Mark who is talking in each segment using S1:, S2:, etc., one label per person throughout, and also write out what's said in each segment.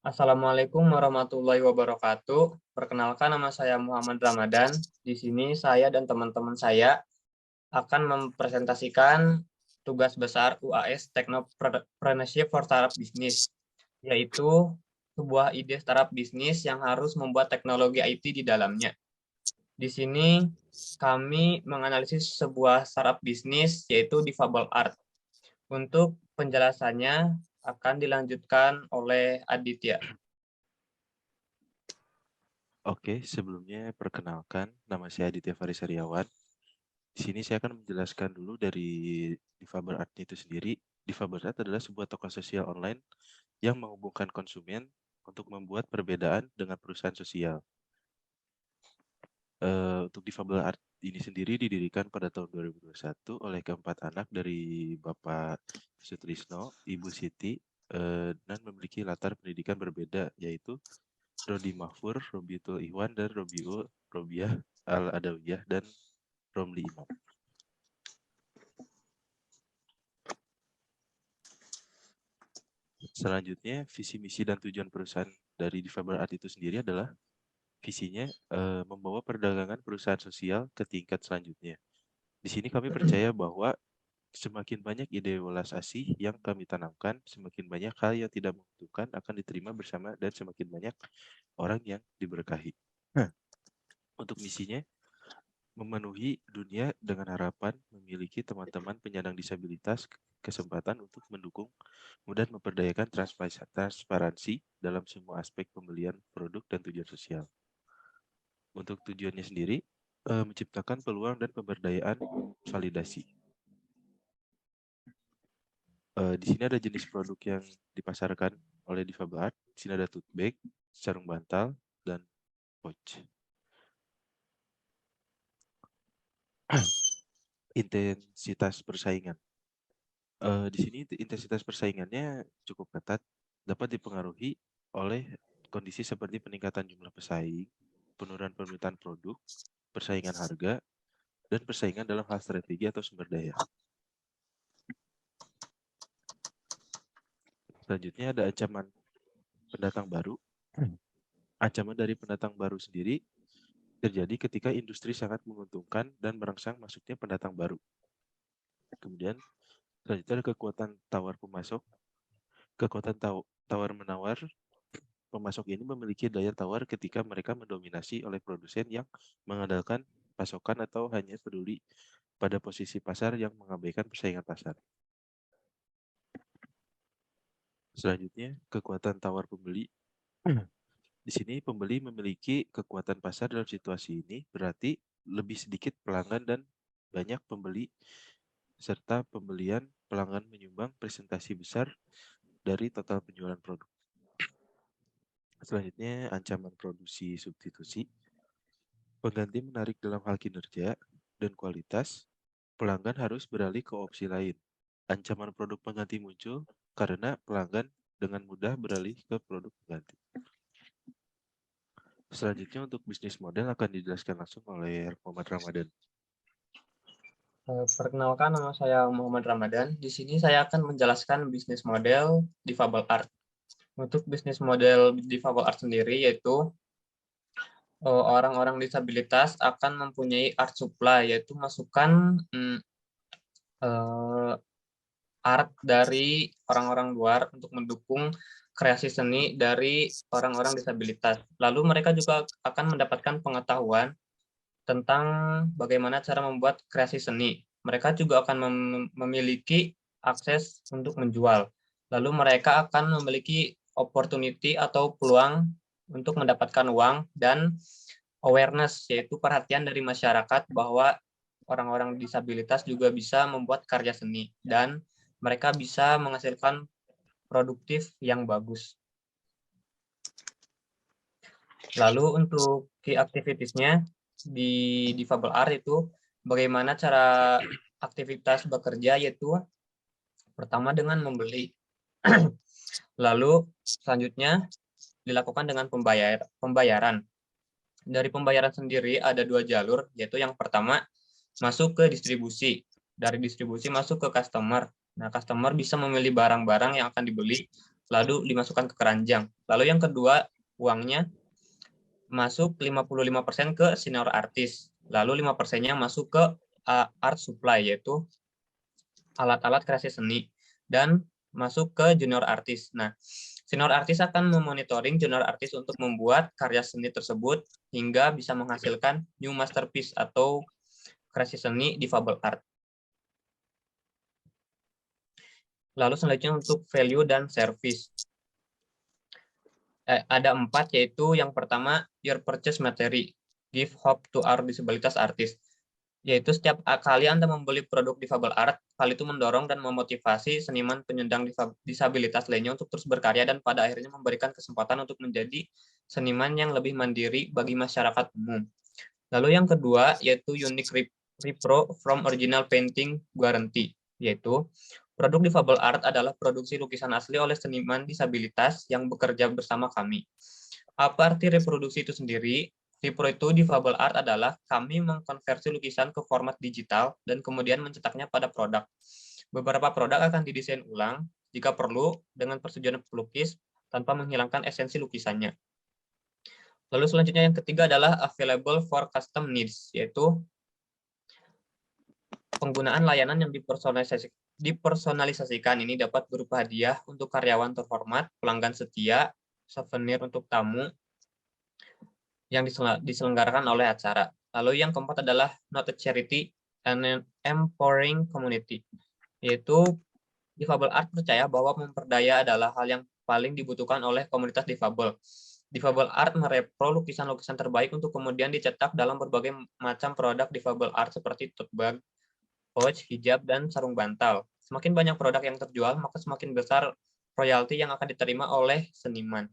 S1: Assalamualaikum warahmatullahi wabarakatuh. Perkenalkan, nama saya Muhammad Ramadan. Di sini saya dan teman-teman saya akan mempresentasikan tugas besar UAS Technopreneurship for Startup Business, yaitu sebuah ide startup bisnis yang harus membuat teknologi IT di dalamnya. Di sini kami menganalisis sebuah startup bisnis, yaitu Difabel Art. Untuk penjelasannya akan dilanjutkan oleh Aditya.
S2: Oke, sebelumnya perkenalkan, nama saya Aditya Faris Aryawan. Di sini saya akan menjelaskan dulu dari Difabel Art itu sendiri. Difabel Art adalah sebuah toko sosial online yang menghubungkan konsumen untuk membuat perbedaan dengan perusahaan sosial. Untuk Difabel Art ini sendiri didirikan pada tahun 2021 oleh keempat anak dari Bapak Sutrisno, Ibu Siti, dan memiliki latar pendidikan berbeda, yaitu Rodi Mahfur, Robitul Iwan, dan Robiah Al-Adawiyah, dan Romli Imam. Selanjutnya, visi, misi, dan tujuan perusahaan dari Difabel Art itu sendiri adalah visinya membawa perdagangan perusahaan sosial ke tingkat selanjutnya. Di sini kami percaya bahwa semakin banyak ide welas asih yang kami tanamkan, semakin banyak hal yang tidak menguntungkan akan diterima bersama dan semakin banyak orang yang diberkahi. Nah, untuk misinya, memenuhi dunia dengan harapan memiliki teman-teman penyandang disabilitas kesempatan untuk mendukung dan memperdayakan transparansi dalam semua aspek pembelian produk dan tujuan sosial. Untuk tujuannya sendiri, menciptakan peluang dan pemberdayaan validasi. Di sini ada jenis produk yang dipasarkan oleh Difabel Art. Di sini ada tote bag, sarung bantal, dan pouch. Intensitas persaingan. Di sini intensitas persaingannya cukup ketat, dapat dipengaruhi oleh kondisi seperti peningkatan jumlah pesaing, penurunan permintaan produk, persaingan harga, dan persaingan dalam hal strategi atau sumber daya. Selanjutnya ada ancaman pendatang baru. Ancaman dari pendatang baru sendiri terjadi ketika industri sangat menguntungkan dan merangsang masuknya pendatang baru. Kemudian selanjutnya ada kekuatan tawar pemasok. Kekuatan tawar-menawar pemasok ini memiliki daya tawar ketika mereka mendominasi oleh produsen yang mengandalkan pasokan atau hanya peduli pada posisi pasar yang mengabaikan persaingan pasar. Selanjutnya, kekuatan tawar pembeli. Di sini pembeli memiliki kekuatan pasar dalam situasi ini, berarti lebih sedikit pelanggan dan banyak pembeli, serta pembelian pelanggan menyumbang presentasi besar dari total penjualan produk. Selanjutnya, ancaman produksi substitusi. Pengganti menarik dalam hal kinerja dan kualitas, pelanggan harus beralih ke opsi lain. Ancaman produk pengganti muncul karena pelanggan dengan mudah beralih ke produk pengganti. Selanjutnya untuk bisnis model akan dijelaskan langsung oleh Muhammad Ramadan.
S1: Perkenalkan, nama saya Muhammad Ramadan. Di sini saya akan menjelaskan bisnis model Difabel Art. Untuk bisnis model Difabel Art sendiri, yaitu orang-orang disabilitas akan mempunyai art supply, yaitu masukan art dari orang-orang luar untuk mendukung kreasi seni dari orang-orang disabilitas. Lalu mereka juga akan mendapatkan pengetahuan tentang bagaimana cara membuat kreasi seni. Mereka juga akan memiliki akses untuk menjual. Lalu mereka akan memiliki opportunity atau peluang untuk mendapatkan uang dan awareness, yaitu perhatian dari masyarakat bahwa orang-orang disabilitas juga bisa membuat karya seni dan mereka bisa menghasilkan produktif yang bagus. Lalu untuk key activities-nya di Difabel Art itu bagaimana cara aktivitas bekerja, yaitu pertama dengan membeli. Lalu selanjutnya dilakukan dengan pembayaran. Dari pembayaran sendiri ada dua jalur, yaitu yang pertama masuk ke distribusi. Dari distribusi masuk ke customer. Nah, customer bisa memilih barang-barang yang akan dibeli, lalu dimasukkan ke keranjang. Lalu yang kedua, uangnya masuk 55% ke senior artis, lalu 5%-nya masuk ke art supply, yaitu alat-alat kreasi seni, dan masuk ke junior artis. Nah, senior artis akan memonitoring junior artis untuk membuat karya seni tersebut hingga bisa menghasilkan new masterpiece atau kreasi seni difabel art. Lalu selanjutnya untuk value dan service. Ada 4, yaitu yang pertama, your purchase material, give hope to our disabilitas artist. Yaitu setiap kali Anda membeli produk difabel art, hal itu mendorong dan memotivasi seniman penyandang disabilitas lainnya untuk terus berkarya dan pada akhirnya memberikan kesempatan untuk menjadi seniman yang lebih mandiri bagi masyarakat umum. Lalu yang kedua, yaitu unique repro from original painting guarantee, yaitu produk difabel art adalah produksi lukisan asli oleh seniman disabilitas yang bekerja bersama kami. Apa arti reproduksi itu sendiri? Repro itu difabel art adalah kami mengkonversi lukisan ke format digital dan kemudian mencetaknya pada produk. Beberapa produk akan didesain ulang jika perlu dengan persetujuan pelukis tanpa menghilangkan esensi lukisannya. Lalu selanjutnya yang ketiga adalah available for custom needs, yaitu penggunaan layanan yang dipersonalisasikan ini dapat berupa hadiah untuk karyawan terhormat, pelanggan setia, souvenir untuk tamu yang diselenggarakan oleh acara. Lalu yang keempat adalah not a charity and empowering community, yaitu difabel art percaya bahwa memperdaya adalah hal yang paling dibutuhkan oleh komunitas difabel. Difabel art merepro lukisan-lukisan terbaik untuk kemudian dicetak dalam berbagai macam produk difabel art seperti tote bag, pouch, hijab, dan sarung bantal. Semakin banyak produk yang terjual, maka semakin besar royalti yang akan diterima oleh seniman.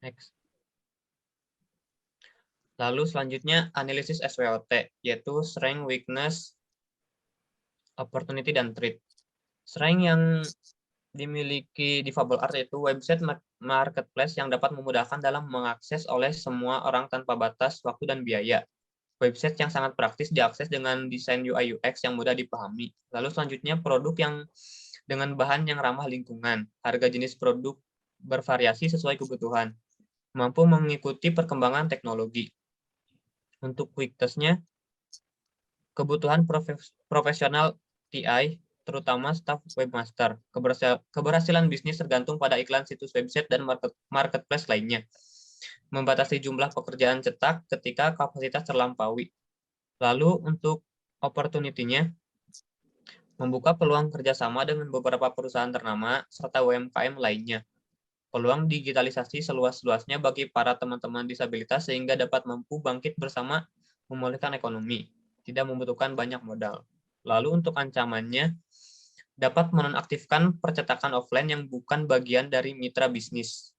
S1: Next. Lalu selanjutnya analisis SWOT, yaitu strength, weakness, opportunity, dan threat. Strength yang dimiliki difabel art yaitu website marketplace yang dapat memudahkan dalam mengakses oleh semua orang tanpa batas waktu dan biaya. Website yang sangat praktis diakses dengan desain UI UX yang mudah dipahami. Lalu selanjutnya produk yang dengan bahan yang ramah lingkungan. Harga jenis produk bervariasi sesuai kebutuhan. Mampu mengikuti perkembangan teknologi. Untuk weakness-nya, kebutuhan profesional TI, terutama staf webmaster. Keberhasilan bisnis tergantung pada iklan situs website dan marketplace lainnya. Membatasi jumlah pekerjaan cetak ketika kapasitas terlampaui. Lalu untuk opportunity-nya, membuka peluang kerjasama dengan beberapa perusahaan ternama serta UMKM lainnya. Peluang digitalisasi seluas-luasnya bagi para teman-teman disabilitas sehingga dapat mampu bangkit bersama memulihkan ekonomi, tidak membutuhkan banyak modal. Lalu untuk ancamannya, dapat menonaktifkan percetakan offline yang bukan bagian dari mitra bisnis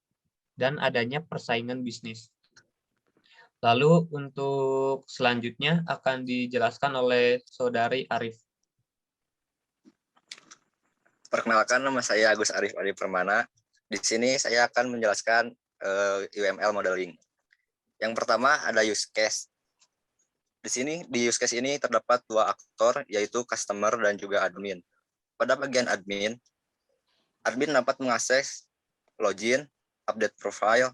S1: dan adanya persaingan bisnis. Lalu untuk selanjutnya akan dijelaskan oleh Saudari Arif.
S3: Perkenalkan, nama saya Agus Arif Adi Permana. Di sini saya akan menjelaskan UML modeling. Yang pertama ada use case. Di sini di use case ini terdapat dua aktor, yaitu customer dan juga admin. Pada bagian admin dapat mengakses login, update profile,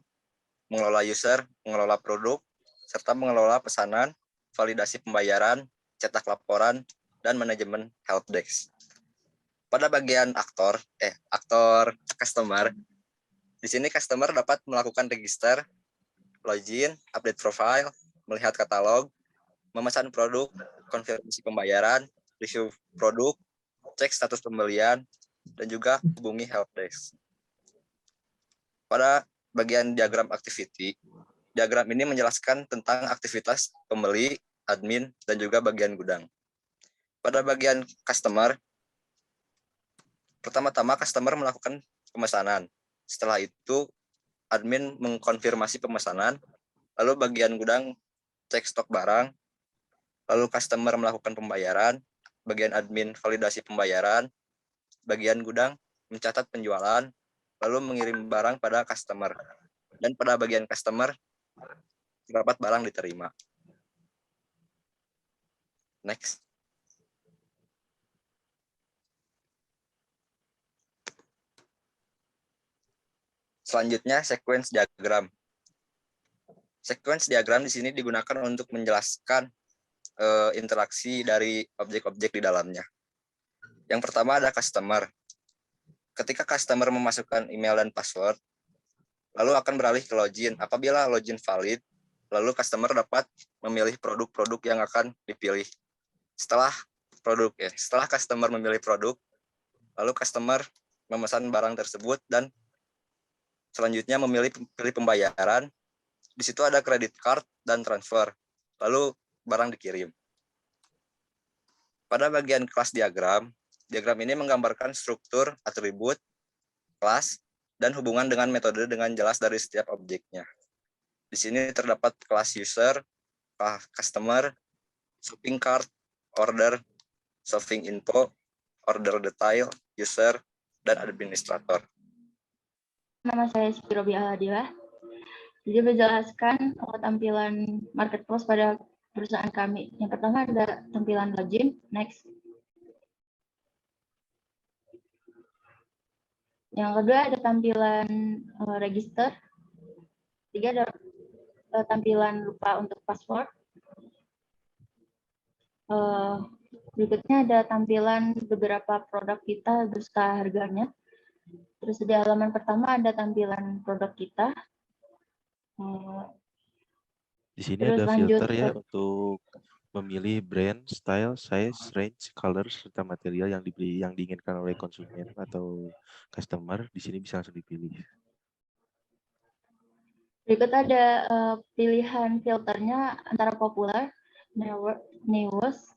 S3: mengelola user, mengelola produk, serta mengelola pesanan, validasi pembayaran, cetak laporan, dan manajemen helpdesk. Pada bagian aktor customer, di sini customer dapat melakukan register, login, update profile, melihat katalog, memesan produk, konfirmasi pembayaran, review produk, cek status pembelian, dan juga hubungi helpdesk. Pada bagian diagram activity, diagram ini menjelaskan tentang aktivitas pembeli, admin, dan juga bagian gudang. Pada bagian customer, pertama-tama customer melakukan pemesanan. Setelah itu, admin mengkonfirmasi pemesanan, lalu bagian gudang cek stok barang, lalu customer melakukan pembayaran, bagian admin validasi pembayaran, bagian gudang mencatat penjualan, lalu mengirim barang pada customer. Dan pada bagian customer, terdapat barang diterima. Next. Selanjutnya, sequence diagram. Sequence diagram di sini digunakan untuk menjelaskan interaksi dari objek-objek di dalamnya. Yang pertama ada customer. Ketika customer memasukkan email dan password, lalu akan beralih ke login. Apabila login valid, lalu customer dapat memilih produk-produk yang akan dipilih. Setelah customer memilih produk, lalu customer memesan barang tersebut dan selanjutnya pilih pembayaran. Di situ ada credit card dan transfer. Lalu barang dikirim. Pada bagian kelas diagram, diagram ini menggambarkan struktur, atribut, kelas, dan hubungan dengan metode dengan jelas dari setiap objeknya. Di sini terdapat kelas user, customer, shopping cart, order, shopping info, order detail, user, dan administrator.
S4: Nama saya Siti Robiah Adila. Jadi menjelaskan tampilan marketplace pada perusahaan kami. Yang pertama ada tampilan login, next. Yang kedua ada tampilan register. Tiga ada tampilan lupa untuk password. Berikutnya ada tampilan beberapa produk kita beserta harganya. Terus di halaman pertama ada tampilan produk kita.
S2: Di sini
S4: Terus
S2: ada
S4: lanjut
S2: filter ya untuk memilih brand, style, size, range, color, serta material yang dibeli yang diinginkan oleh konsumen atau customer. Di sini bisa langsung dipilih.
S4: Berikut ada pilihan filternya antara populer, newest.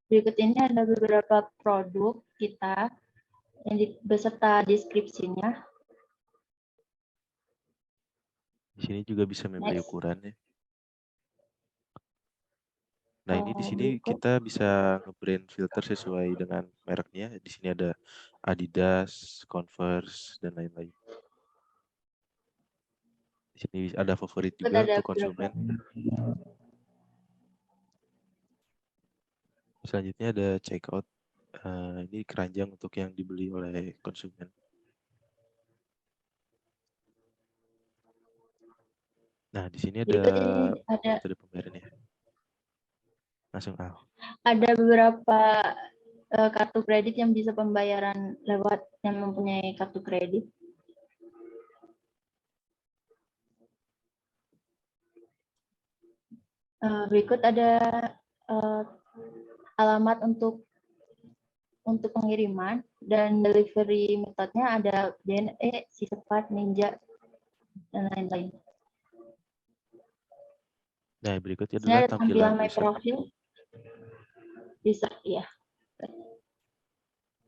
S4: Berikut ini ada beberapa produk kita yang beserta deskripsinya.
S2: Di sini juga bisa memilih
S4: Next.
S2: ukurannya. Nah, ini di sini kita bisa nge-brand filter sesuai dengan mereknya. Di sini ada Adidas, Converse, dan lain-lain. Di sini ada favorit juga untuk konsumen. Selanjutnya ada checkout. Ini keranjang untuk yang dibeli oleh konsumen. Nah, di sini ada metode pembayarannya. Langsung
S4: ada beberapa kartu kredit yang bisa pembayaran lewat yang mempunyai kartu kredit. Berikut ada alamat untuk pengiriman dan delivery metodenya ada JNE, Cepat, Ninja, dan lain-lain.
S2: Nah, berikutnya adalah tampilan
S4: my profile. Bisa, ya.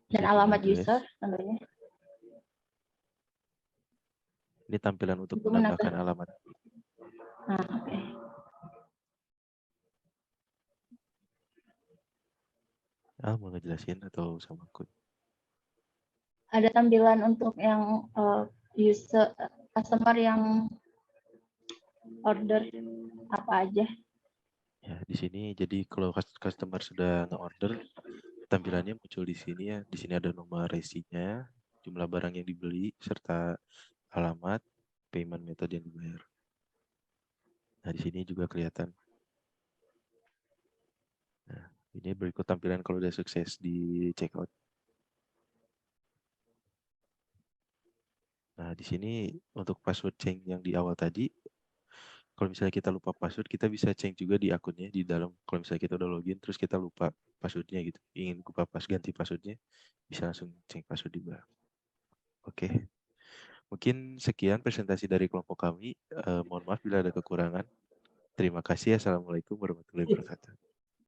S4: Dan alamat user tentunya.
S2: Ini tampilan untuk menambahkan alamat.
S4: Oke.
S2: Mau ngejelasin atau sama aku?
S4: Ada tampilan untuk yang user customer yang order apa aja.
S2: Ya, di sini jadi kalau customer sudah nge-order, tampilannya muncul di sini ya. Di sini ada nomor resinya, jumlah barang yang dibeli, serta alamat, payment method yang dibayar. Nah, di sini juga kelihatan. Nah, ini berikut tampilan kalau udah sukses di checkout. Nah, di sini untuk password change yang di awal tadi, kalau misalnya kita lupa password, kita bisa change juga di akunnya di dalam. Kalau misalnya kita udah login, terus kita lupa passwordnya gitu, ingin ganti passwordnya, bisa langsung change password juga. Oke, mungkin sekian presentasi dari kelompok kami. Mohon maaf bila ada kekurangan. Terima kasih. Assalamualaikum warahmatullahi wabarakatuh.